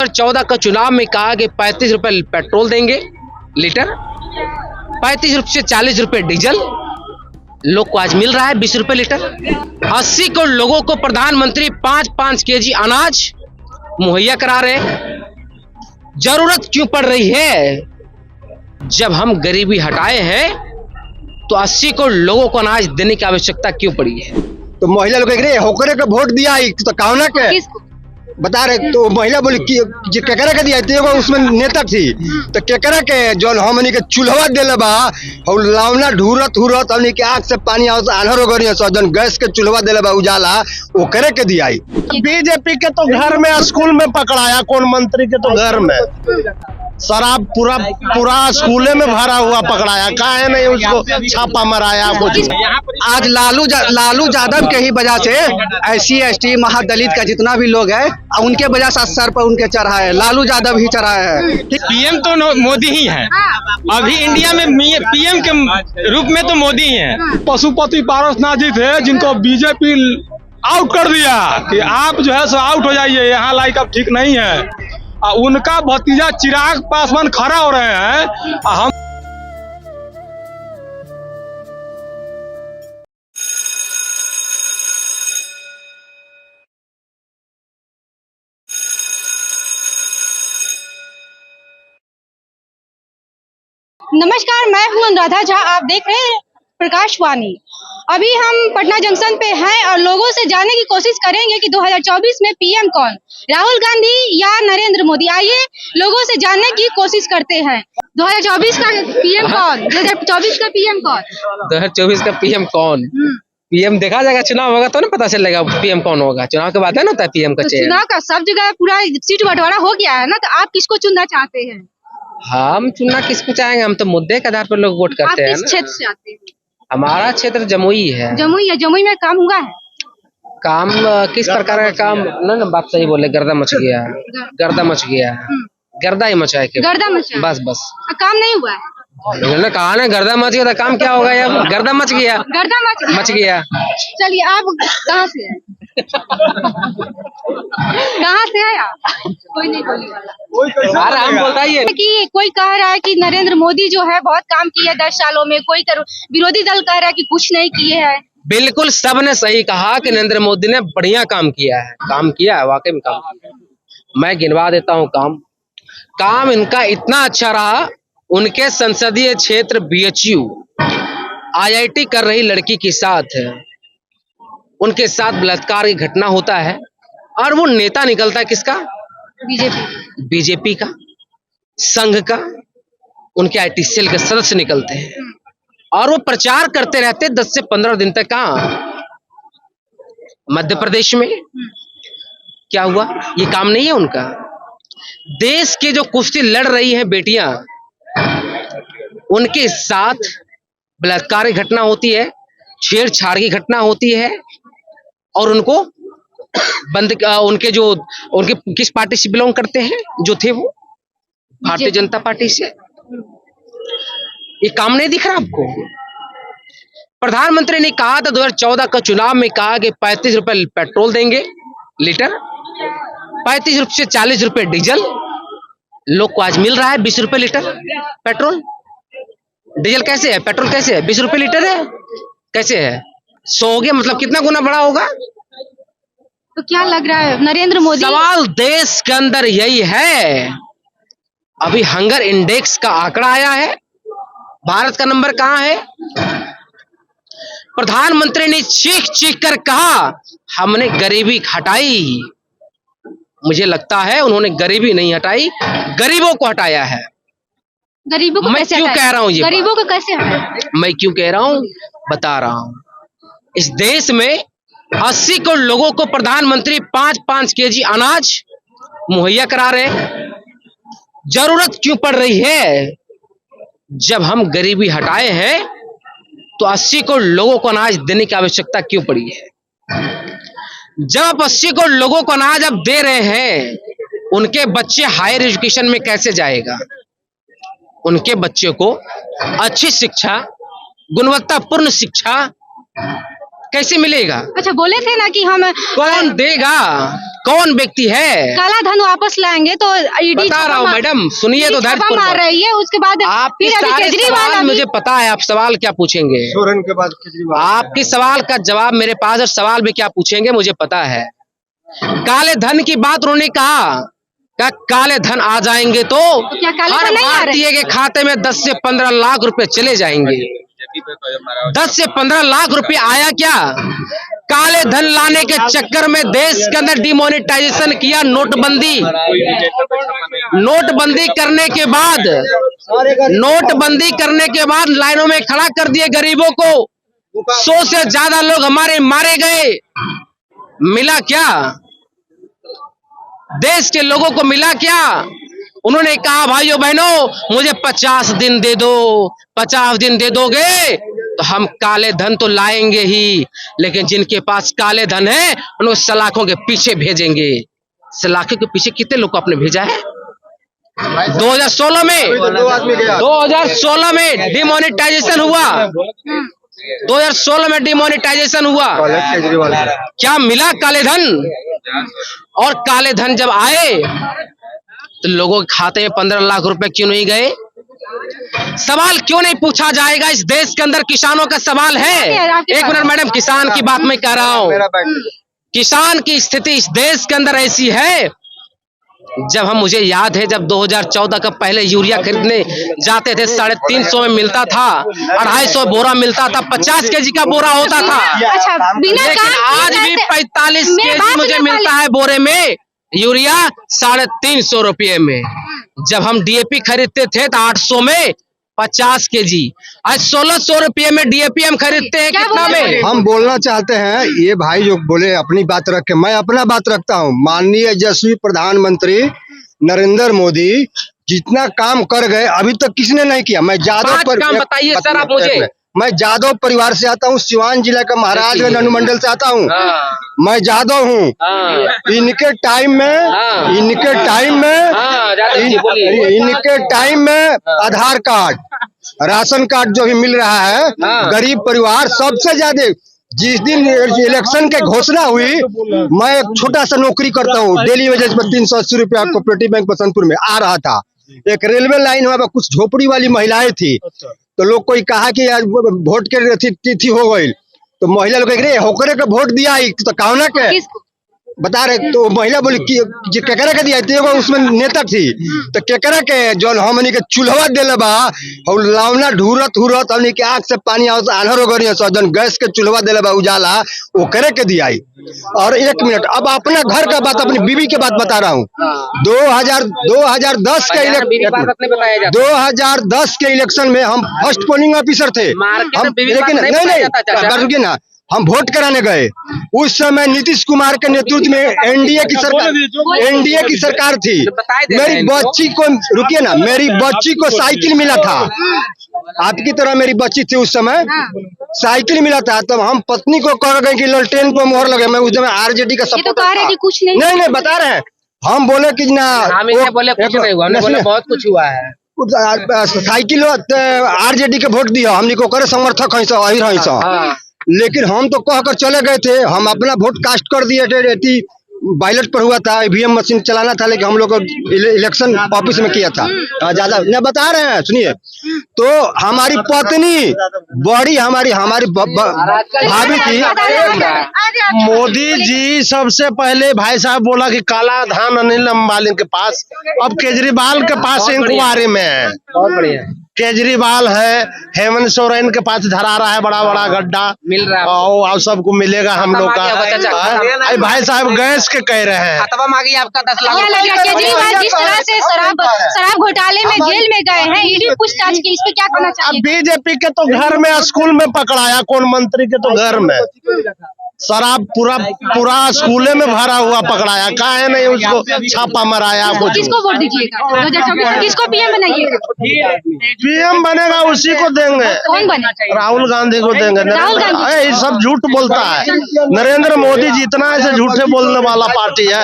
2014 का चुनाव में कहा कि 35 रुपए पेट्रोल देंगे लीटर, 35 रुपए से 40 रुपए डीजल। लोग को आज मिल रहा है 20 रुपए लीटर। 80 करोड़ लोगों को प्रधानमंत्री 5-5 केजी अनाज मुहैया करा रहे हैं। जरूरत क्यों पड़ रही है? जब हम गरीबी हटाए हैं तो 80 करोड़ लोगों को अनाज देने की आवश्यकता क्यों पड़ी है? तो महिला लोग होकरे के वोट दिया तो कहना के बता रहे, तो महिला बोली कि केकरा के दिया तो उसमें नेता थी, तो केकरा के जो हमनी के चूल्हा दिले बा और लावना ढूरत हमनी के आग से पानी आवत आन्हर हो गई जन गैस के चूल्हा दिले बा उजाला ओकरे के दिया। बीजेपी के तो घर में स्कूल में पकड़ाया, कौन मंत्री के तो घर में शराब पूरा स्कूले में भरा हुआ पकड़ाया, काहे नहीं उसको छापा मराया कुछ। आज लालू यादव के ही वजह से SC ST महादलित का जितना भी लोग है उनके वजह से सर पर उनके चढ़ा है, लालू यादव ही चढ़ा है। पीएम तो मोदी ही है, अभी इंडिया में पीएम के रूप में तो मोदी ही है। पशुपति पारसनाथ जी थे जिनको बीजेपी आउट कर दिया कि आप जो है सो आउट हो जाइए, यहाँ लाइक अब ठीक नहीं है। उनका भतीजा चिराग पासवान खड़ा हो रहे हैं। हम नमस्कार, मैं हूं अनुराधा झा, आप देख रहे हैं प्रकाशवाणी। अभी हम पटना जंक्शन पे हैं और लोगों से जानने की कोशिश करेंगे कि 2024 में पीएम कौन, राहुल गांधी या नरेंद्र मोदी। आइए लोगों से जानने की कोशिश करते हैं। 2024 का पीएम कौन? 2024 का पीएम कौन? 2024 का पीएम कौन? पीएम देखा जाएगा, चुनाव होगा तो ना पता चलेगा पीएम कौन होगा। चुनाव के बाद है ना होता है पीएम का चयन। चुनाव का सब जगह पूरा सीट बंटवारा हो गया है ना, तो आप किसको चुनना चाहते हैं? हम चुनना किसको चाहेंगे? हम तो मुद्दे के आधार पर लोग वोट करते हैं। किस क्षेत्र से आते हैं? हमारा क्षेत्र जमुई है। जमुई में काम हुआ है? काम किस प्रकार का काम? ना बात सही बोले, गर्दा मच गया, गर्दा ही मचा है, गर्दा मचा, बस काम नहीं हुआ है। इन्होंने कहा ना गर्दा मच गया, तो काम क्या होगा यार? गर्दा मच गया। चलिए, आप कहाँ से हैं? कहाँ से है आप? कोई नहीं बोलने वाला। हम बताइए कि कोई कह रहा है कि नरेंद्र मोदी जो है बहुत काम किया 10 सालों में, कोई विरोधी दल कह रहा है कि कुछ नहीं किए हैं। बिल्कुल सबने सही कहा कि नरेंद्र मोदी ने बढ़िया काम किया है, वाकई में काम किया है। मैं गिनवा देता हूँ काम इनका इतना अच्छा रहा। उनके संसदीय क्षेत्र BHU IIT कर रही लड़की के साथ उनके साथ बलात्कार की घटना होता है और वो नेता निकलता है किसका? बीजेपी का, संघ का, उनके IT सेल के सदस्य निकलते हैं और वो प्रचार करते रहते 10 से 15 दिन तक। कहाँ? मध्य प्रदेश में। क्या हुआ? ये काम नहीं है उनका। देश के जो कुश्ती लड़ रही हैं बेटियां, उनके साथ बलात्कार की घटना होती है, छेड़छाड़ की घटना होती है और उनको उनके किस पार्टी से बिलोंग करते हैं जो थे, वो भारतीय जनता पार्टी से। ये काम नहीं दिख रहा आपको? प्रधानमंत्री ने कहा था 2014 का चुनाव में कहा कि 35 रुपए पेट्रोल देंगे लीटर, 35 रुपए से 40 रुपए डीजल। लोग को आज मिल रहा है 20 रुपए लीटर पेट्रोल। डीजल कैसे है? पेट्रोल कैसे है? 20 रुपए लीटर है। कैसे है? 100 हो गया, मतलब कितना गुना बड़ा होगा? तो क्या लग रहा है नरेंद्र मोदी? सवाल देश के अंदर यही है। अभी हंगर इंडेक्स का आंकड़ा आया है, भारत का नंबर कहां है? प्रधानमंत्री ने चीख कर कहा हमने गरीबी हटाई। मुझे लगता है उन्होंने गरीबी नहीं हटाई, गरीबों को हटाया है। गरीबों को मैं क्यों कह रहा हूं ये? गरीबों को कैसे हटाया? मैं क्यों कह रहा हूं बता रहा हूं। इस देश में 80 करोड़ लोगों को प्रधानमंत्री 5-5 केजी अनाज मुहैया करा रहे हैं। जरूरत क्यों पड़ रही है? जब हम गरीबी हटाए हैं तो 80 करोड़ लोगों को अनाज देने की आवश्यकता क्यों पड़ी है? जब आप 80 करोड़ लोगों को अनाज आप दे रहे हैं, उनके बच्चे हायर एजुकेशन में कैसे जाएगा? उनके बच्चे को अच्छी शिक्षा, गुणवत्तापूर्ण शिक्षा कैसे मिलेगा? अच्छा, बोले थे ना कि हम कौन देगा? कौन व्यक्ति है? काला धन वापस लाएंगे तो ईडी बता रहा हूँ मैडम, सुनिए तो छापा मार रही है। उसके बाद आपके फिर अभी सारे केजरीवाल सवाल मुझे पता है, आप सवाल क्या पूछेंगे। सोरेन के बाद केजरीवाल आपके सवाल का जवाब मेरे पास, और सवाल में क्या पूछेंगे मुझे पता है। काले धन की बात उन्होंने कहा, क्या काले धन आ जाएंगे तो क्या काले हर धन नहीं आ रहे? भारतीय के खाते में 10 से 15 लाख रुपए चले जाएंगे। 10 से 15 लाख रुपए आया क्या? काले धन लाने के चक्कर में देश के अंदर डिमोनेटाइजेशन किया, नोटबंदी करने के बाद लाइनों में खड़ा कर दिए गरीबों को। 100 से ज्यादा लोग हमारे मारे गए। मिला क्या? देश के लोगों को मिला क्या? उन्होंने कहा भाइयों बहनों मुझे 50 दिन दे दो, 50 दिन दे दोगे तो हम काले धन तो लाएंगे ही, लेकिन जिनके पास काले धन है उनको सलाखों के पीछे भेजेंगे। सलाखों के पीछे कितने लोग को आपने भेजा है? 2016 में डिमोनेटाइजेशन हुआ। 2016 में डिमोनेटाइजेशन हुआ। क्या मिला? काले धन। और काले धन जब आए तो लोगों के खाते में 15 लाख रुपए क्यों नहीं गए? सवाल क्यों नहीं पूछा जाएगा? इस देश के अंदर किसानों का सवाल है। एक मिनट मैडम, किसान की बात मैं कह रहा हूँ। किसान की स्थिति इस देश के अंदर ऐसी है, जब मुझे याद है जब 2014 का पहले यूरिया खरीदने जाते थे 350 में मिलता था, 250 बोरा मिलता था, 50 केजी का बोरा होता था। अच्छा, बिना लेकिन आज भी 45 केजी मुझे मिलता है बोरे में यूरिया 350 रुपये में। जब हम डीएपी खरीदते थे तो 800 में 50 केजी, आज 1600 रुपये में डीएपी हम खरीदते हैं। कितना में? हम बोलना चाहते हैं, ये भाई जो बोले अपनी बात रख के, मैं अपना बात रखता हूँ। माननीय यशस्वी प्रधानमंत्री नरेंद्र मोदी जितना काम कर गए अभी तक किसने नहीं किया। मैं यादव काम बताइए सर आप मुझे। मैं यादव परिवार से आता हूँ, सिवान जिला का महाराजगंज अनुमंडल से आता हूँ। मैं यादव हूँ। इनके टाइम में आधार कार्ड, राशन कार्ड जो भी मिल रहा है गरीब परिवार सबसे ज्यादा। जिस दिन इलेक्शन के घोषणा हुई, मैं एक छोटा सा नौकरी करता हूँ, डेली वेजेस पर 380 रुपया कोऑपरेटिव बैंक बसंतपुर में आ रहा था। एक रेलवे लाइन वहाँ पर कुछ झोपड़ी वाली महिलाएं थी, तो लोग कोई कहा कि आज वोट के तिथि हो गई, तो महिला लोग कह रहे होकरे के वोट दिया तो कौना के बता रहे, तो महिला बोली कि केकरा के दिया तो उसमें नेता थी, तो केकरा के जो हमनी के चूल्हा दिले बा और लावना ढूरत हमनी के आंख से पानी आवत आन्हर हो गई जन गैस के चूल्हा दिले बा उजाला ओकरे के दिया। और एक मिनट, अब अपना घर का बात, अपनी बीवी के बात बता रहा हूँ। 2010 के इलेक्शन में हम फर्स्ट पोलिंग ऑफिसर थे हम, लेकिन नहीं ना, हम वोट कराने गए। उस समय नीतीश कुमार के नेतृत्व में एनडीए की सरकार थी। मेरी बच्ची को, रुकिए ना, मेरी बच्ची को साइकिल मिला था, आपकी तरह मेरी बच्ची थी उस समय, साइकिल मिला था। तब हम पत्नी को कह गए कि ललटेन को मोहर लगे। मैं उस समय आरजेडी का सपोर्ट कुछ नहीं बता रहे हैं। हम बोले कि ना, बोले कुछ नहीं हुआ, बोले बहुत कुछ हुआ है। साइकिल आरजेडी के वोट दिया, हमने को करे समर्थक है, लेकिन हम तो कहकर चले गए थे। हम अपना वोट कास्ट कर दिए, बैलेट पर हुआ था, ईवीएम मशीन चलाना था, लेकिन हम लोग इलेक्शन ऑफिस में किया था। ज्यादा न बता रहे हैं, सुनिए। तो हमारी पत्नी बड़ी हमारी भाभी थी। मोदी जी सबसे पहले भाई साहब बोला कि काला धन अनिल अंबानी के पास, अब केजरीवाल के पास इंक्वायरी में है। बहुत बढ़िया। केजरीवाल है, हेमंत सोरेन के पास धरा रहा है बड़ा बड़ा गड्ढा मिल रहा है, और सबको मिलेगा हम लोग का। अरे भाई साहब गैस के कह रहे हैं, खतवा मांगी आपका 10 लाख। केजरीवाल जिस तरह से शराब घोटाले में जेल में गए हैं, ईडी पूछताछ की, इस पे क्या कहना चाहिए? बीजेपी के तो घर में, स्कूल में पकड़ाया, कौन मंत्री के तो घर में शराब पूरा स्कूले में भरा हुआ पकड़ाया, काहे नहीं उसको छापा मराया? किसको वोट दीजिएगा 2024? किसको पीएम बनाइएगा? पीएम बनेगा उसी को देंगे। कौन बने? राहुल गांधी को देंगे। राहुल गांधी ये सब झूठ बोलता है। नरेंद्र मोदी जितना ऐसे झूठे बोलने वाला पार्टी है।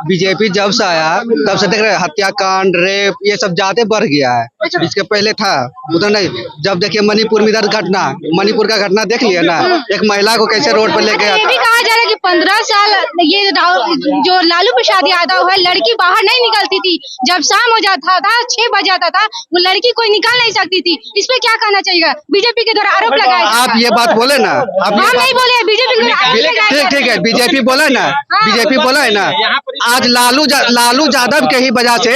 बीजेपी जब से आया तब से देख रहे हत्याकांड, रेप, ये सब ज्यादा बढ़ गया है। इसके पहले था उधर नहीं। जब देखिए मणिपुर में इधर घटना, मणिपुर का घटना देख लिया ना, एक महिला को कैसे रोड पर ले गया ये भी था। कहा जा रहा है कि 15 साल ये जो लालू प्रसाद यादव है, लड़की बाहर नहीं निकलती थी। जब शाम हो जाता था, 6 बज जाता था, वो लड़की कोई निकाल नहीं सकती थी। इस पे क्या कहना चाहिए? बीजेपी के द्वारा आरोप लगाया। आप ये बात बोले ना, आप हम नहीं बोले, बीजेपी के द्वारा आरोप लगाया। ठीक है, बीजेपी बोला ना, बीजेपी बोला है ना। आज लालू यादव के ही वजह से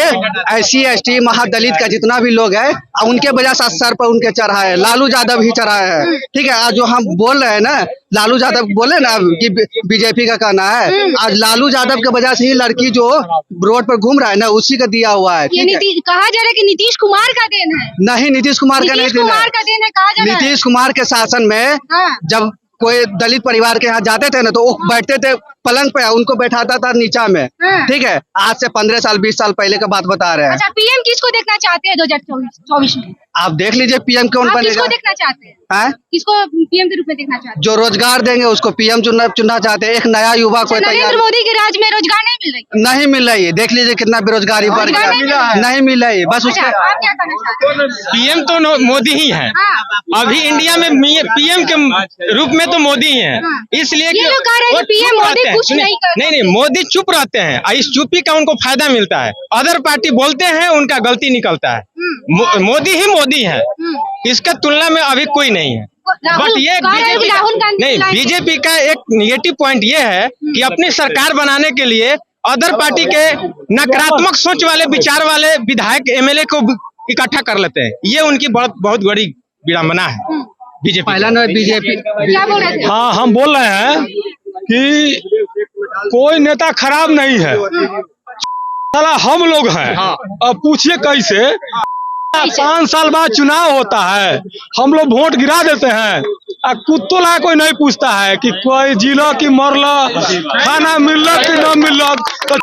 SC ST महादलित का जितना भी लोग है, उनके वजह से सर पर उनके चढ़ा है, लालू यादव ही चढ़ा है। ठीक है, आज जो हम बोल रहे हैं ना, लालू यादव बोले ना कि बीजेपी का कहना है, आज लालू यादव के वजह से ही लड़की जो रोड पर घूम रहा है ना, उसी का दिया हुआ है। ये कहा जा रहा है कि नीतीश कुमार का देन है। नहीं, नीतीश कुमार का नहीं नीतीश कुमार का देन है कहा जा रहा है। नीतीश कुमार के शासन में जब कोई दलित परिवार के यहाँ जाते थे ना, तो वो बैठते थे पलंग पे, उनको बैठाता था नीचा में। ठीक है, आज से 15 साल 20 साल पहले का बात बता रहे हैं। अच्छा, पीएम किसको देखना चाहते हैं 2024 में? आप देख लीजिए पीएम कौन बनेगा। किसको देखना चाहते हैं? किसको पीएम के रूप में देखना चाहते हैं? जो रोजगार देंगे उसको पीएम चुनना चाहते हैं। एक नया युवा को नरेंद्र मोदी के राज में रोजगार नहीं मिल रही? नहीं मिल रही है। देख लीजिए कितना बेरोजगारी बढ़ गया, नहीं मिल रही है। बस उसका आप क्या कहना चाहते हैं? पीएम तो मोदी ही है। अभी इंडिया में पीएम के रूप में तो मोदी ही है। इसलिए ये लोग कह रहे हैं कि पीएम मोदी कुछ नहीं कर। नहीं, मोदी चुप रहते हैं और इस चुप्पी का उनको फायदा मिलता है। अदर पार्टी बोलते हैं, उनका गलती निकलता है। मोदी ही मोदी है, इसका तुलना में अभी कोई नहीं है। बट ये बीजेपी का एक निगेटिव पॉइंट ये है कि अपनी सरकार बनाने के लिए अदर पार्टी के नकारात्मक सोच वाले, विचार वाले विधायक MLA को इकट्ठा कर लेते हैं। ये उनकी बहुत बड़ी विडंबना है बीजेपी। पहला ना बीजेपी क्या बोल रहे थे? हाँ, हम बोल रहे हैं कि कोई नेता खराब नहीं है, साला हम लोग हैं। अब पूछिए कैसे? 5 साल बाद चुनाव होता है, हम लोग वोट गिरा देते हैं, कुत्तों ला कोई नहीं पूछता है कि कोई जिला की मरला, खाना मिलला कि न मिलला, तो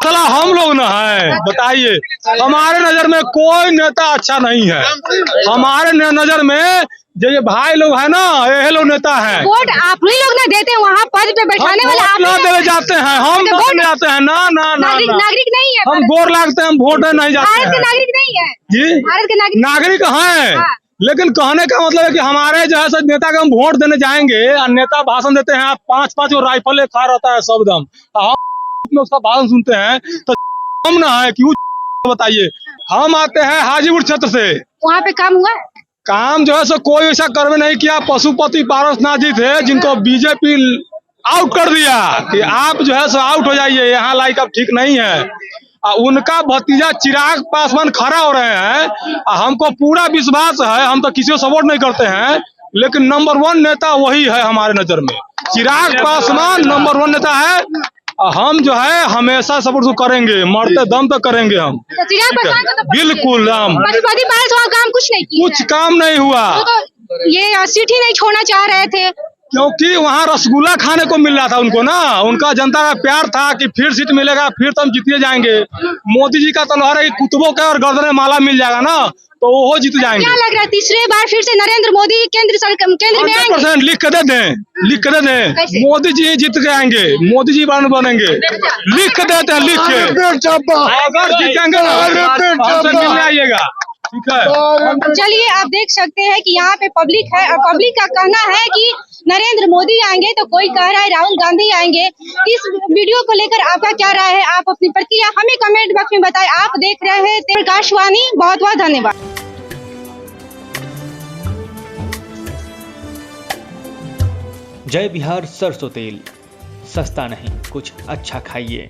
साला हम लोग ना है। बताइए, हमारे नजर में कोई नेता अच्छा नहीं है। हमारे नजर में जो ये भाई लोग है ना, ये लोग नेता है। वोट आप ही लोग ना देते हैं, वहाँ पद पे बैठाने वाले आप ना देने जाते हैं, हम वोट जाते हैं। ना ना ना, नागरिक नहीं है, हम गोर लागते हैं, हम वोट नहीं जाते भारत के हैं नागरिक नहीं है जी। भारत के नागरिक हैं, हाँ। लेकिन कहने का मतलब है कि हमारे जो है नेता का हम वोट देने जाएंगे और नेता भाषण देते हैं, 5-5 वो राइफल खा रहता है सब दम, हम उसका भाषण सुनते हैं तो हम ना है क्यों? बताइए, हम आते हैं हाजीपुर क्षेत्र से। वहाँ पे काम हुआ है? काम जो है सो कोई ऐसा कर्म नहीं किया। पशुपति पारसनाथ जी थे जिनको बीजेपी आउट कर दिया कि आप जो है सो आउट हो जाइए, यहाँ लाइक अब ठीक नहीं है। उनका भतीजा चिराग पासवान खड़ा हो रहे हैं। हमको पूरा विश्वास है, हम तो किसी को सपोर्ट नहीं करते हैं, लेकिन नंबर 1 नेता वही है हमारे नजर में। चिराग पासवान नंबर 1 नेता है। हम जो है हमेशा सपोर्ट करेंगे, मरते दम तक करेंगे हम। बिल्कुल, हम पशुपति पारसवान काम कुछ नहीं किया, कुछ काम नहीं हुआ। तो ये सीट ही नहीं छोड़ना चाह रहे थे क्योंकि वहाँ रसगुल्ला खाने को मिल रहा था उनको ना, उनका जनता का प्यार था कि फिर सीट मिलेगा, फिर तो हम जीतने जाएंगे। मोदी जी का तलवार है, कुतुबों का और गर्दन में माला मिल जाएगा ना, तो वो जीत जाएंगे। क्या लग रहा है तीसरे बार फिर से नरेंद्र मोदी केंद्र में आएंगे? 100% लिख के दे दें, मोदी जी जीत के आएंगे, मोदी जी बनेंगे। लिख के देते हैं, लिख के, अगर जीतेंगे हमसे मिलने आइएगा। ठीक है, चलिए आप देख सकते हैं कि यहाँ पे पब्लिक है और पब्लिक का कहना है कि नरेंद्र मोदी आएंगे, तो कोई कह रहा है राहुल गांधी आएंगे। इस वीडियो को लेकर आपका क्या राय है? आप अपनी प्रतिक्रिया हमें कमेंट बॉक्स में बताएं। आप देख रहे हैं प्रकाशवाणी, बहुत बहुत धन्यवाद। जय बिहार सरसों तेल, सस्ता नहीं कुछ अच्छा खाइए।